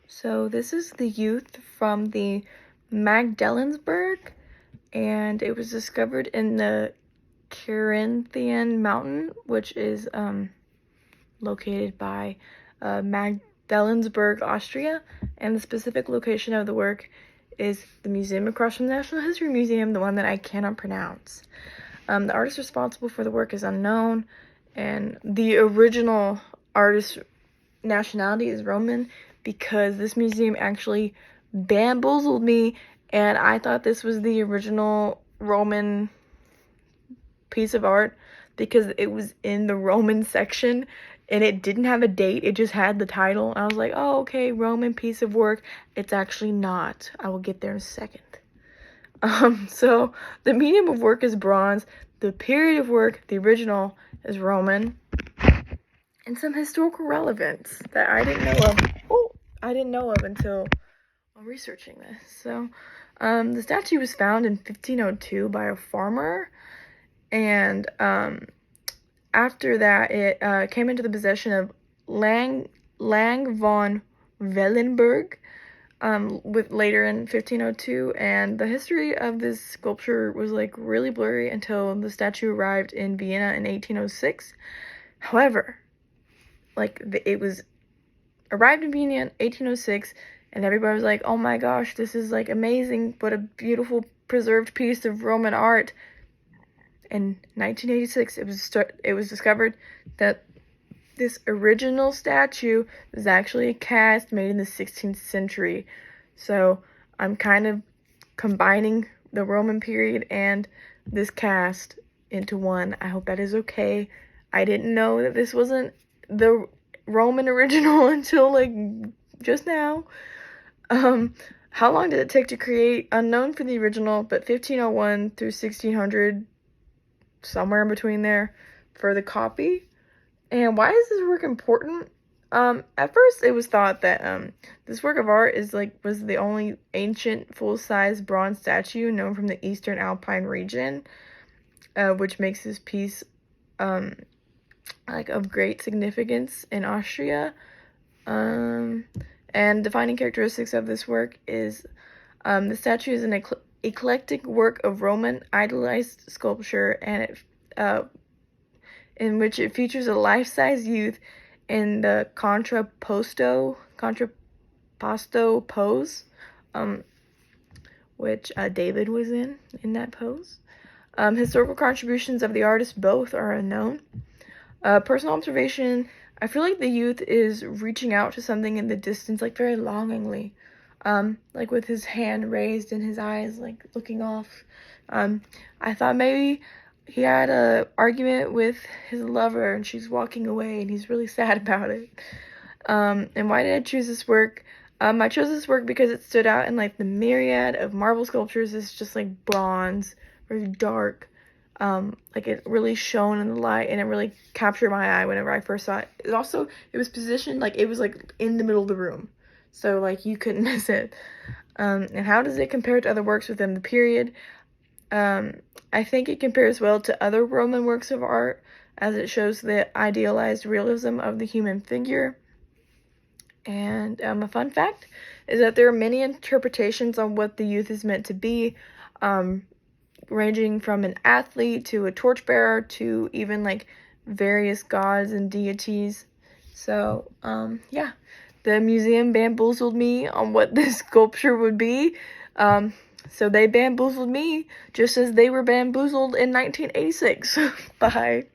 So this is the youth from the Magdalensburg, and it was discovered in the Carinthian Mountain, which is located by Magdalensburg, Austria. And the specific location of the work is the museum across from the National History Museum, the one that I cannot pronounce. The artist responsible for the work is unknown, and the original artist nationality is Roman, because this museum actually bamboozled me, and I thought this was the original Roman piece of art because it was in the Roman section and it didn't have a date, it just had the title. I was like, oh, okay, Roman piece of work. It's actually not. I will get there in a second. So the medium of work is bronze, the period of work, the original, is Roman, and some historical relevance that I didn't know of. I didn't know of until researching this. So, the statue was found in 1502 by a farmer, and after that, it came into the possession of Lang von Wellenberg, with later in 1502, and the history of this sculpture was like really blurry until the statue arrived in Vienna in 1806. However, it was arrived in Vienna in 1806, and everybody was like, oh my gosh, this is like amazing, what a beautiful preserved piece of Roman art. In 1986, it was discovered that this original statue was actually a cast made in the 16th century. So I'm kind of combining the Roman period and this cast into one. I hope that is okay. I didn't know that this wasn't the Roman original until like just now. How long did it take to create? Unknown for the original, but 1501 through 1600, somewhere in between there, for the copy. And why is this work important? At first it was thought that this work of art was the only ancient full-size bronze statue known from the Eastern Alpine region, which makes this piece of great significance in Austria. And defining characteristics of this work is the statue is an eclectic work of Roman idealized sculpture, and it in which it features a life-size youth in the contrapposto pose, which David was in that pose. Historical contributions of the artist both are unknown. Personal observation, I feel like the youth is reaching out to something in the distance, like very longingly, like with his hand raised and his eyes like looking off. I thought maybe he had a argument with his lover and she's walking away and he's really sad about it. And why did I choose this work? I chose this work because it stood out in like the myriad of marble sculptures. It's just like bronze, very dark. Like it really shone in the light and it really captured my eye whenever I first saw it. It was positioned like it was like in the middle of the room, so like you couldn't miss it. And how does it compare to other works within the period? I think it compares well to other Roman works of art, as it shows the idealized realism of the human figure. And a fun fact is that there are many interpretations on what the youth is meant to be, ranging from an athlete to a torchbearer to even like various gods and deities. So yeah, the museum bamboozled me on what this sculpture would be. So they bamboozled me just as they were bamboozled in 1986. Bye.